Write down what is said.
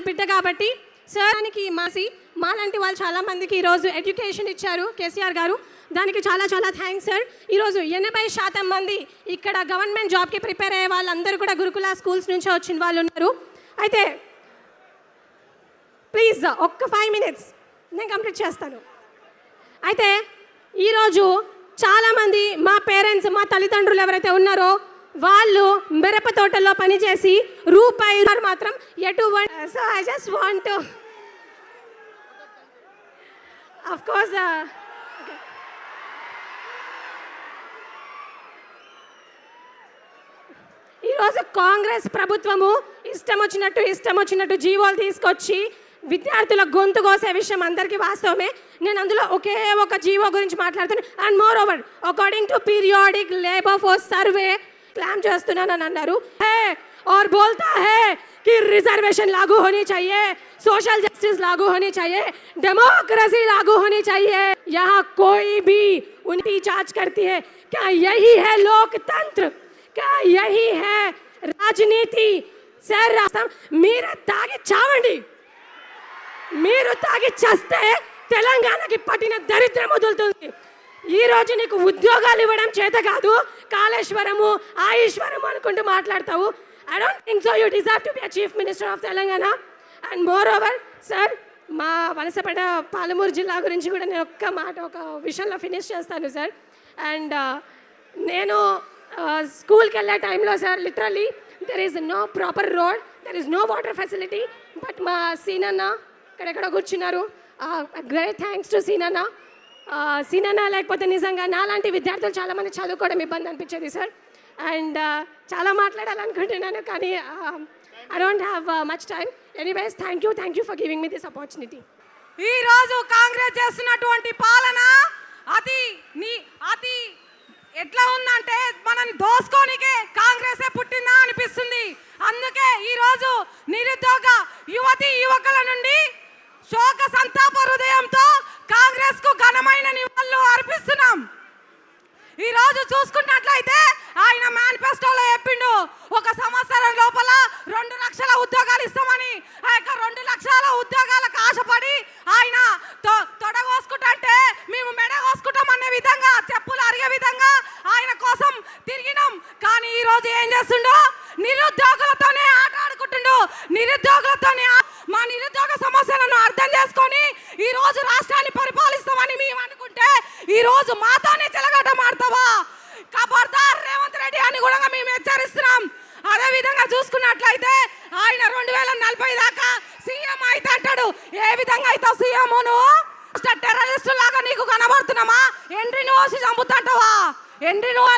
బిడ్డ కాబట్టి సార్కి మాలాంటి వాళ్ళు చాలా మందికి ఈరోజు ఎడ్యుకేషన్ ఇచ్చారు కేసీఆర్ గారు. దానికి చాలా చాలా థ్యాంక్స్ సార్. ఈరోజు 80% మంది ఇక్కడ గవర్నమెంట్ జాబ్కి ప్రిపేర్ అయ్యే వాళ్ళందరూ కూడా గురుకుల స్కూల్స్ నుంచే వచ్చిన వాళ్ళు ఉన్నారు. అయితే ప్లీజ్ ఒక్క 5 minutes నేను కంప్లీట్ చేస్తాను. అయితే ఈరోజు చాలామంది మా పేరెంట్స్, మా తల్లిదండ్రులు ఎవరైతే ఉన్నారో వాళ్ళు మిరప తోటల్లో పనిచేసి రూపాయి మాత్రం ఎటువంటి. So I just want to of course ఈరోజు కాంగ్రెస్ ప్రభుత్వము ఇష్టం వచ్చినట్టు జీవోలు తీసుకొచ్చి విద్యార్థుల గొంతు కోసే విషయం అందరికీ వాస్తవమే. నేను అందులో ఒకే ఒక జీవో గురించి మాట్లాడుతున్నాను. And more over according to periodic labour force survey claim చేస్తున్నానని అన్నారు. హే और बोलता है कि रिजर्वेशन लागू होनी चाहिए, सोशल जस्टिस लागू होनी चाहिए, डेमोक्रेसी लागू होनी चाहिए. यहाँ कोई भी उनकी जांच करती है. क्या यही है लोकतंत्र? क्या यही है राजनीति? सर మీరు తాగి చావండి, మీరు తాగి చస్తే తెలంగాణకి పట్టిన దరిద్రం వదులుతుంది. ఈరోజు నీకు ఉద్యోగాలు ఇవ్వడం చేత కాదు, కాళేశ్వరము ఆయుష్వరము అనుకుంటూ మాట్లాడతావు. I don't think so you deserve to be a chief minister of Telangana. And moreover, sir, మా వలసపేట పాలమూరు జిల్లా గురించి కూడా నేను ఒక విషయంలో ఫినిష్ చేస్తాను సార్. అండ్ నేను స్కూల్కి వెళ్ళే టైంలో sir literally there is no proper road, there is no water facility. But మా సీనన్న ఇక్కడెక్కడ కూర్చున్నారు, గ్రేట్ థ్యాంక్స్ టు సీనన్న లేకపోతే నిజంగా నాలాంటి విద్యార్థులు చాలామంది చదువుకోవడం ఇబ్బంది అనిపించేది సార్. అండ్ చాలా మాట్లాడాలనుకుంటున్నాను కానీ I don't have much time. Anyways thank you for giving me this opportunity. ఈరోజు కాంగ్రెస్ చేస్తున్నటువంటి పాలన అతి ఎట్లా ఉందంటే మనని దోసుకోనికే కాంగ్రెసే పుట్టిందా అనిపిస్తుంది. అందుకే ఈరోజు నిరుద్యోగ యువకుల నుండి శోక సంతాప హృదయంతో కాంగ్రెస్ కు ఘనమైన నివాళులు అర్పిస్తున్నాం. ఈ రోజు చూసుకున్నట్లయితే ఆయన మేనిఫెస్టోలో చెప్పిండు 1 సంవత్సరం లోపల 2 లక్షల ఉద్యోగాలు ఇస్తామని. ఆ యొక్క 2 లక్షల ఉద్యోగాలకు ఆశపడి ఆయన తొడగోసుకుంటే మేము మెడగోసుకుంటాం అనే విధంగా చెప్పులు అరిగే విధంగా ఆయన కోసం తిరిగినాం. కానీ ఈ రోజు ఏం చేస్తుండో నిరుద్యోగులతోనే ఆట ఆడుకుంటుండో. మా నిరుద్యోగ సమస్యలను అర్థం చేసుకొని ఈ రోజు రాష్ట్రాన్ని పరిపాలిస్తామని మేము అనుకుంటే ఈ రోజు మాతోనే చెలగాట మాడతావా? ఖబర్దార్ రేవంత్ రెడ్డి అని కూడా మేము హెచ్చరిస్తున్నాం. అదే విధంగా చూసుకున్నట్లయితే ఆయన 2040 దాకా సీఎం అయితే అంటాడు. ఏ విధంగా అవుతావు సీఎం? నువ్వు టెర్రరిస్టు లాగా నీకు కనబడుతున్నామా? ఎండ్రి నువ్వు చంపుతాంటావా? ఎండ్రి నువ్వు